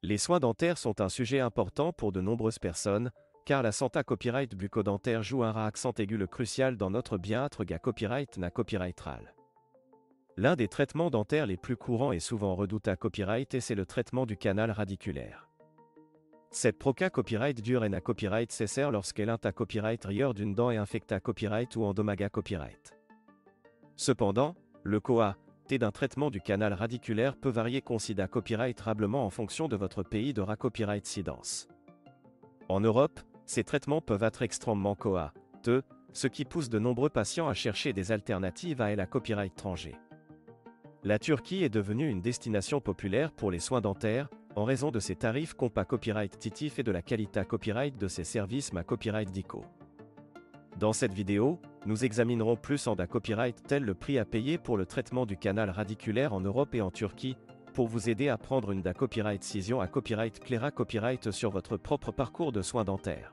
Les soins dentaires sont un sujet important pour de nombreuses personnes, car la santé copyright bucco-dentaire joue un accent aigu crucial dans notre bien-être copyright na copyrightral. L'un des traitements dentaires les plus courants et souvent redoutés à copyright c'est le traitement du canal radiculaire. Cette proca copyright dure na copyright cessère lorsqu'elle a copyright rieur d'une dent et infecta copyright ou endomaga copyright. Cependant, le coa d'un traitement du canal radiculaire peut varier considérablement en fonction de votre pays de copyright sidence. En Europe, ces traitements peuvent être extrêmement coûteux, ce qui pousse de nombreux patients à chercher des alternatives à la copyright étranger. La Turquie est devenue une destination populaire pour les soins dentaires, en raison de ses tarifs compas copyright titif et de la qualité copyright de ses services copyright dico. Dans cette vidéo, nous examinerons plus en copyright tel le prix à payer pour le traitement du canal radiculaire en Europe et en Turquie, pour vous aider à prendre une copyright décision à copyright claira copyright sur votre propre parcours de soins dentaires.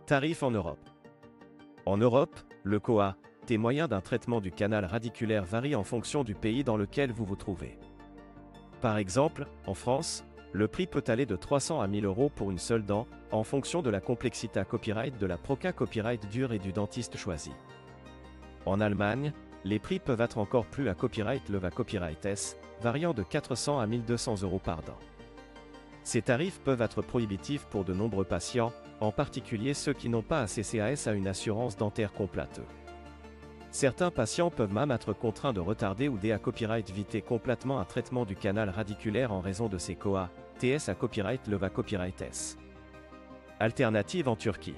Tarifs en Europe. En Europe, le coa moyen d'un traitement du canal radiculaire varie en fonction du pays dans lequel vous vous trouvez. Par exemple, en France, le prix peut aller de 300 à 1000 euros pour une seule dent, en fonction de la complexité copyright de la proca copyright dure et du dentiste choisi. En Allemagne, les prix peuvent être encore plus à copyright leva copyright S, variant de 400 à 1200 euros par dent. Ces tarifs peuvent être prohibitifs pour de nombreux patients, en particulier ceux qui n'ont pas un CCAS à une assurance dentaire complète. Certains patients peuvent même être contraints de retarder ou à copyright viter complètement un traitement du canal radiculaire en raison de ces coa TS à copyright leva copyright S. Alternative en Turquie.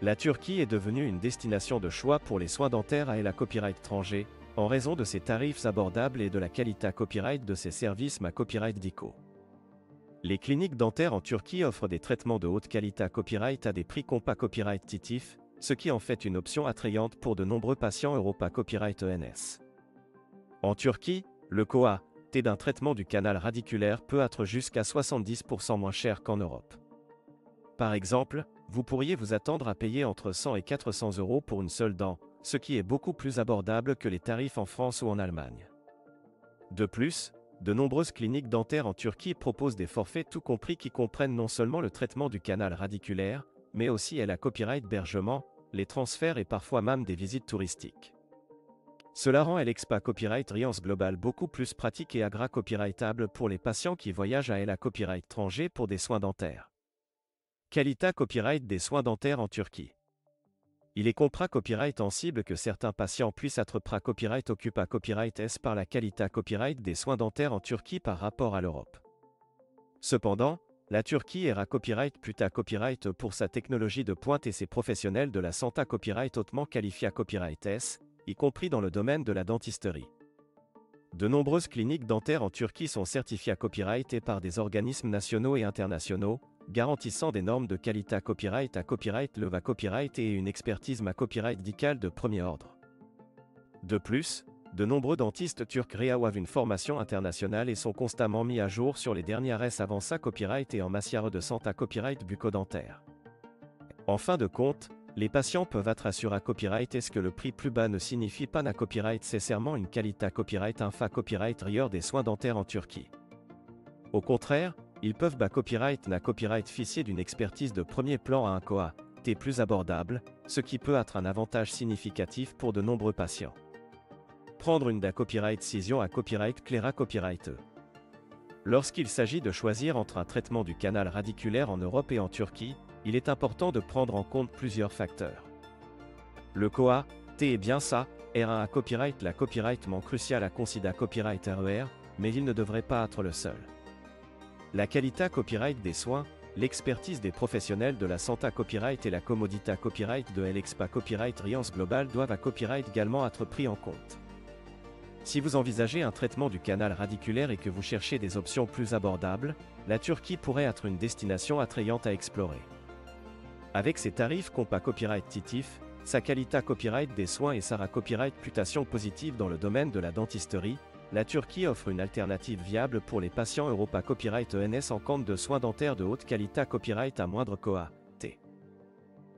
La Turquie est devenue une destination de choix pour les soins dentaires à la copyright étranger, en raison de ses tarifs abordables et de la qualité copyright de ses services copyright dico. Les cliniques dentaires en Turquie offrent des traitements de haute qualité copyright à des prix compas copyright titif, ce qui en fait une option attrayante pour de nombreux patients Europa Copyright ENS. En Turquie, le coa d'un traitement du canal radiculaire peut être jusqu'à 70% moins cher qu'en Europe. Par exemple, vous pourriez vous attendre à payer entre 100 et 400 euros pour une seule dent, ce qui est beaucoup plus abordable que les tarifs en France ou en Allemagne. De plus, de nombreuses cliniques dentaires en Turquie proposent des forfaits tout compris qui comprennent non seulement le traitement du canal radiculaire, mais aussi la copyright hébergement, les transferts et parfois même des visites touristiques. Cela rend l'EXPA Copyright Riance Global beaucoup plus pratique et copyrightable pour les patients qui voyagent à la copyright étranger pour des soins dentaires. Qualité copyright des soins dentaires en Turquie. Il est compréhensible que certains patients puissent être copyright occupa copyright S par la qualité copyright des soins dentaires en Turquie par rapport à l'Europe. Cependant, la Turquie est copyright puta copyright pour sa technologie de pointe et ses professionnels de la santé copyright hautement qualifiés copyright S, y compris dans le domaine de la dentisterie. De nombreuses cliniques dentaires en Turquie sont certifiées copyright et par des organismes nationaux et internationaux, garantissant des normes de qualité copyright leva copyright et une expertise copyright dicale de premier ordre. De plus, de nombreux dentistes turcs reçoivent une formation internationale et sont constamment mis à jour sur les dernières avances copyright et en matière de santé copyright bucco-dentaire. En fin de compte, les patients peuvent être assurés à copyright est-ce que le prix plus bas ne signifie pas na copyright nécessairement une qualité copyright infa copyright rieur des soins dentaires en Turquie. Au contraire, ils peuvent copyright na copyright ficier d'une expertise de premier plan à un coa plus abordable, ce qui peut être un avantage significatif pour de nombreux patients. Prendre une copyright décision à copyright claira copyright. Lorsqu'il s'agit de choisir entre un traitement du canal radiculaire en Europe et en Turquie, il est important de prendre en compte plusieurs facteurs. Le coa est bien ça, R1 à copyright la copyrightement crucial à considérer copyright RER, mais il ne devrait pas être le seul. La qualité copyright des soins, l'expertise des professionnels de la santé copyright et la commodité copyright de l'EXPA Copyright Riance Global doivent copyright également être pris en compte. Si vous envisagez un traitement du canal radiculaire et que vous cherchez des options plus abordables, la Turquie pourrait être une destination attrayante à explorer. Avec ses tarifs compas copyright titif, sa qualité copyright des soins et sa copyright réputation positive dans le domaine de la dentisterie, la Turquie offre une alternative viable pour les patients Europa Copyright ENS en compte de soins dentaires de haute qualité copyright à moindre coa.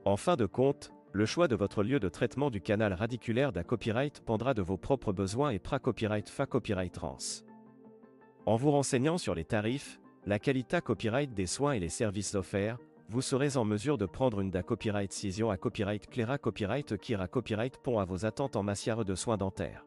En fin de compte, le choix de votre lieu de traitement du canal radiculaire copyright dépendra de vos propres besoins et copyright fa copyright rance. En vous renseignant sur les tarifs, la qualité copyright des soins et les services offerts, vous serez en mesure de prendre une da copyright Cision à copyright Cléra copyright Kira copyright Pont à vos attentes en matière de soins dentaires.